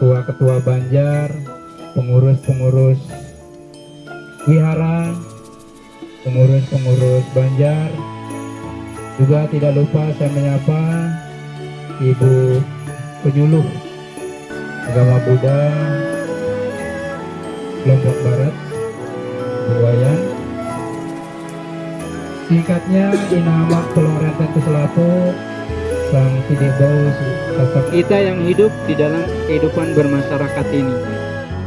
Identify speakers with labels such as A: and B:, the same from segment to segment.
A: ketua-ketua Banjar, pengurus-pengurus wihara, pengurus-pengurus Banjar. Juga tidak lupa saya menyapa Ibu penyuluh agama Buddha Lombok Barat, Bu Wayan. Singkatnya, Inamak Pelongrentan Kuselapo, Sang Tidak Bau kita yang hidup di dalam kehidupan bermasyarakat ini.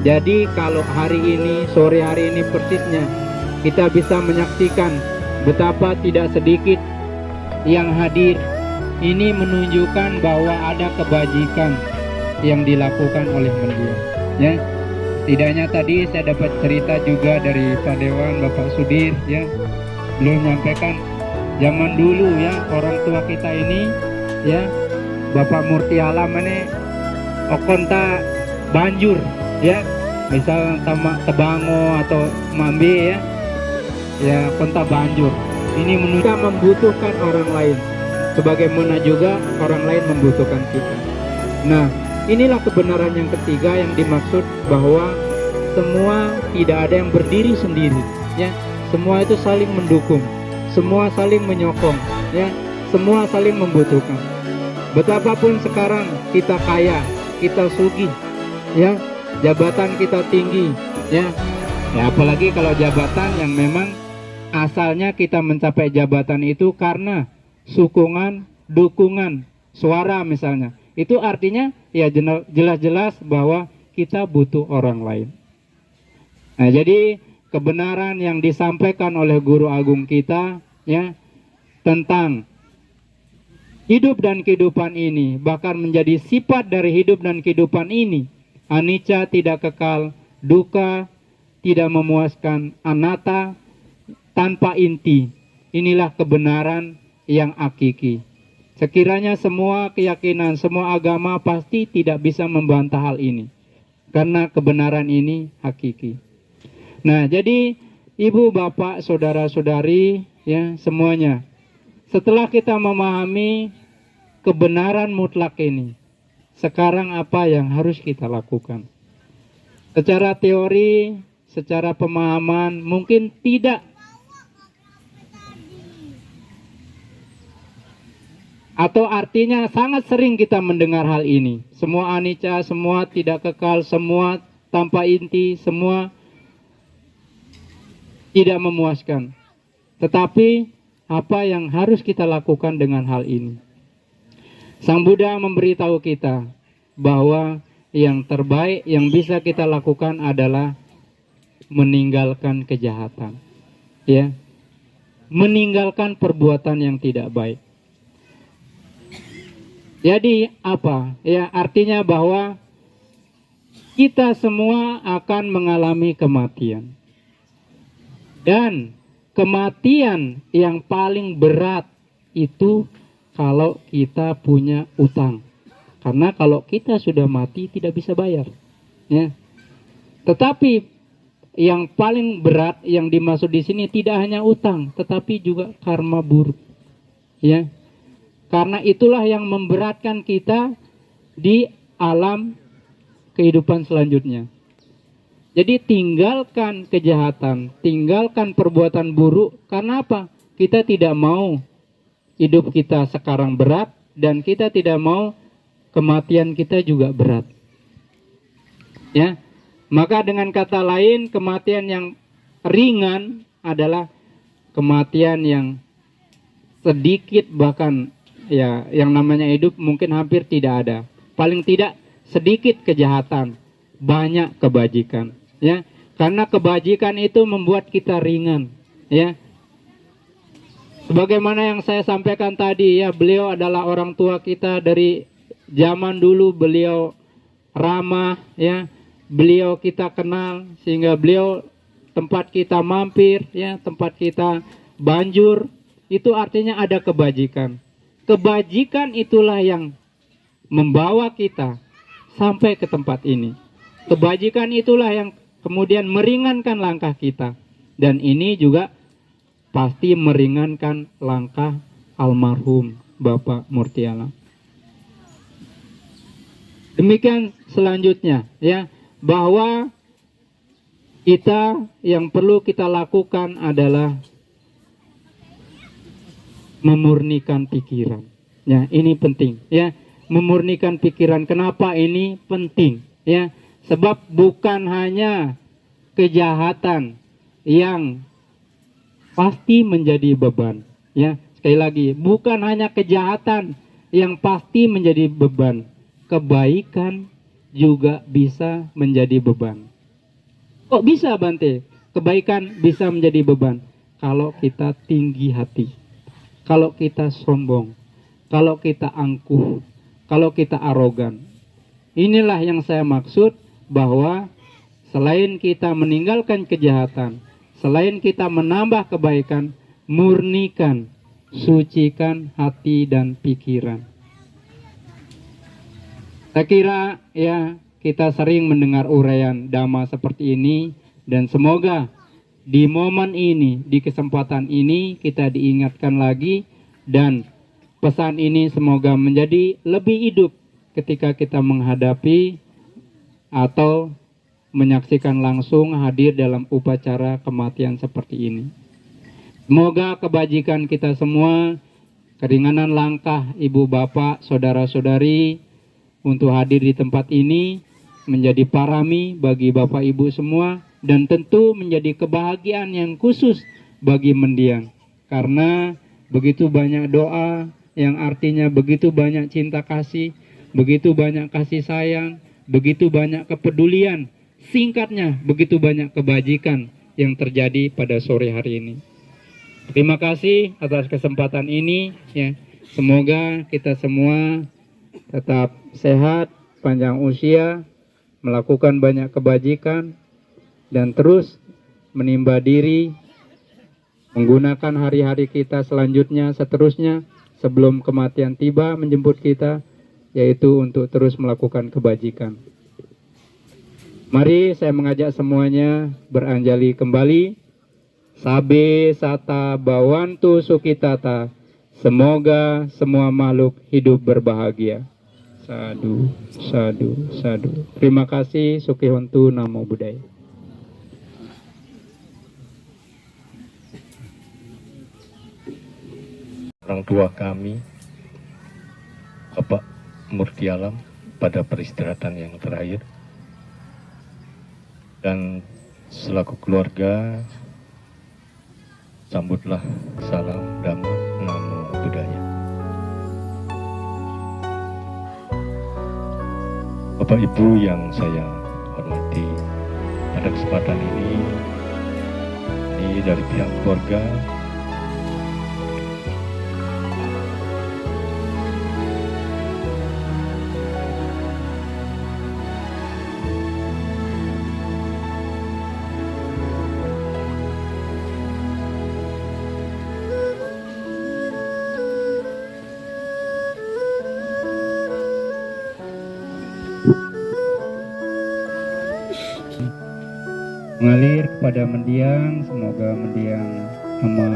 A: Jadi kalau hari ini, sore hari ini persisnya, kita bisa menyaksikan betapa tidak sedikit yang hadir. Ini menunjukkan bahwa ada kebajikan yang dilakukan oleh beliau. Ya, setidaknya tadi saya dapat cerita juga dari Pak Dewan, Bapak Sudir. Ya, beliau menyampaikan zaman dulu ya orang tua kita ini, ya Bapak Murti Alam ini okonta banjur, ya misal tebango atau mambe ya konta banjur. Ini menunjukkan membutuhkan orang lain, sebagaimana juga orang lain membutuhkan kita. Nah, inilah kebenaran yang ketiga yang dimaksud bahwa semua tidak ada yang berdiri sendiri, ya. Semua itu saling mendukung, semua saling menyokong, ya. Semua saling membutuhkan. Betapapun sekarang kita kaya, kita sugih, ya, jabatan kita tinggi, ya. Ya apalagi kalau jabatan yang memang asalnya kita mencapai jabatan itu karena sokongan, dukungan, suara misalnya. Itu artinya ya jelas-jelas bahwa kita butuh orang lain. Nah, jadi kebenaran yang disampaikan oleh guru agung kita, ya, tentang hidup dan kehidupan ini, bahkan menjadi sifat dari hidup dan kehidupan ini, anicca tidak kekal, dukkha tidak memuaskan, anatta tanpa inti. Inilah kebenaran yang hakiki. Sekiranya semua keyakinan, semua agama pasti tidak bisa membantah hal ini, karena kebenaran ini hakiki. Nah, jadi ibu, bapak, saudara-saudari, ya semuanya, setelah kita memahami kebenaran mutlak ini, sekarang apa yang harus kita lakukan? Secara teori, secara pemahaman mungkin tidak, atau artinya sangat sering kita mendengar hal ini. Semua anicca, semua tidak kekal, semua tanpa inti, semua tidak memuaskan. Tetapi apa yang harus kita lakukan dengan hal ini? Sang Buddha memberitahu kita bahwa yang terbaik yang bisa kita lakukan adalah meninggalkan kejahatan, ya, meninggalkan perbuatan yang tidak baik. Jadi apa? Ya, artinya bahwa kita semua akan mengalami kematian. Dan kematian yang paling berat itu kalau kita punya utang. Karena kalau kita sudah mati tidak bisa bayar, ya. Tetapi yang paling berat yang dimaksud di sini tidak hanya utang, tetapi juga karma buruk, ya. Karena itulah yang memberatkan kita di alam kehidupan selanjutnya. Jadi tinggalkan kejahatan, tinggalkan perbuatan buruk. Karena apa? Kita tidak mau hidup kita sekarang berat, dan kita tidak mau kematian kita juga berat, ya. Maka dengan kata lain, kematian yang ringan adalah kematian yang sedikit, bahkan ya yang namanya hidup mungkin hampir tidak ada. Paling tidak sedikit kejahatan, banyak kebajikan, ya. Karena kebajikan itu membuat kita ringan, ya. Sebagaimana yang saya sampaikan tadi, ya, beliau adalah orang tua kita dari zaman dulu. Beliau ramah, ya. Beliau kita kenal sehingga beliau tempat kita mampir, ya, tempat kita banjur, itu artinya ada kebajikan. Kebajikan itulah yang membawa kita sampai ke tempat ini. Kebajikan itulah yang kemudian meringankan langkah kita. Dan ini juga pasti meringankan langkah almarhum Bapak Murti Alam. Demikian selanjutnya ya, bahwa kita yang perlu kita lakukan adalah memurnikan pikiran. Ya, ini penting ya, memurnikan pikiran. Kenapa ini penting? Ya, sebab bukan hanya kejahatan yang pasti menjadi beban. Ya, sekali lagi, bukan hanya kejahatan yang pasti menjadi beban. Kebaikan juga bisa menjadi beban. Kok bisa, Bante? Kebaikan bisa menjadi beban kalau kita tinggi hati, kalau kita sombong, kalau kita angkuh, kalau kita arogan. Inilah yang saya maksud, bahwa selain kita meninggalkan kejahatan, selain kita menambah kebaikan, murnikan, sucikan hati dan pikiran. Saya kira ya, kita sering mendengar uraian Dhamma seperti ini, dan semoga di momen ini, di kesempatan ini kita diingatkan lagi, dan pesan ini semoga menjadi lebih hidup ketika kita menghadapi atau menyaksikan langsung hadir dalam upacara kematian seperti ini. Semoga kebajikan kita semua, keringanan langkah ibu bapak, saudara-saudari untuk hadir di tempat ini menjadi parami bagi bapak ibu semua, dan tentu menjadi kebahagiaan yang khusus bagi mendiang, karena begitu banyak doa yang artinya begitu banyak cinta kasih, begitu banyak kasih sayang, begitu banyak kepedulian, singkatnya begitu banyak kebajikan yang terjadi pada sore hari ini. Terima kasih atas kesempatan ini ya. Semoga kita semua tetap sehat, panjang usia, melakukan banyak kebajikan, dan terus menimba diri, menggunakan hari-hari kita selanjutnya, seterusnya, sebelum kematian tiba menjemput kita, yaitu untuk terus melakukan kebajikan. Mari saya mengajak semuanya beranjali kembali. Sabe sata bawantu sukitata. Semoga semua makhluk hidup berbahagia. Sadu, sadu, sadu. Terima kasih. Sukihontu, Namo Buddhaya.
B: Orang tua kami, Bapak Murti Alam, pada peristirahatan yang terakhir, dan selaku keluarga, sambutlah salam Dhamma Namo Buddhaya. Bapak Ibu yang saya hormati, pada kesempatan ini dari pihak keluarga
A: mengalir kepada mendiang. Semoga mendiang Ama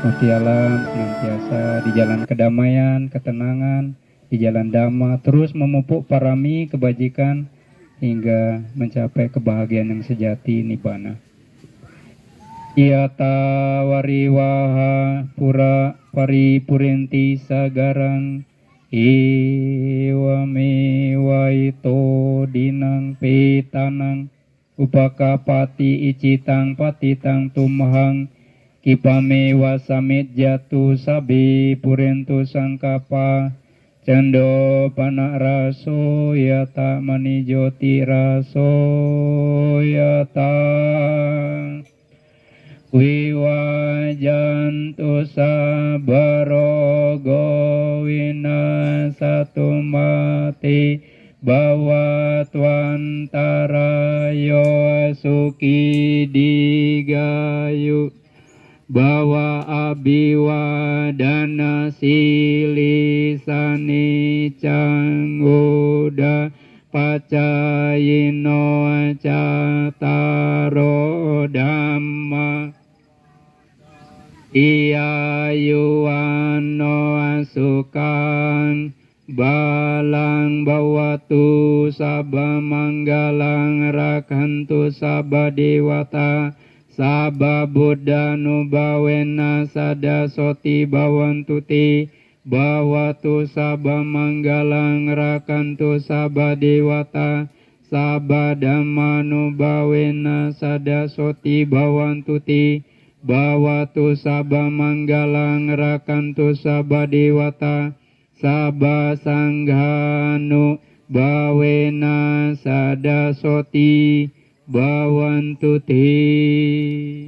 A: Murti Alam senantiasa di jalan kedamaian, ketenangan, di jalan Dhamma, terus memupuk parami kebajikan hingga mencapai kebahagiaan yang sejati nibbana. Yata wariwaha pura paripurenti sagarang iwame waito dinang petanang upakapati icitang patitang tumahang kipame wasamit jatu sabi purentu sangkapa cendo panak raso yata manijoti raso yata wiwajantu sabarogo winasatu mati bahwa twantara yo suki digayu bahwa abiwadana silisani canggoda pacayino cataro dhamma iyayuwano asukan balang bawatu sabba manggalang rakantu sabba dewata sabba buddha nubawena sada soti bawantu te bawatu sabba manggalang rakantu sabba dewata sabba dhamma nubawena sada soti bawantu te bawatu sabba manggalang rakantu sabba dewata sabba sanghanu bawena sada soti bawantu te.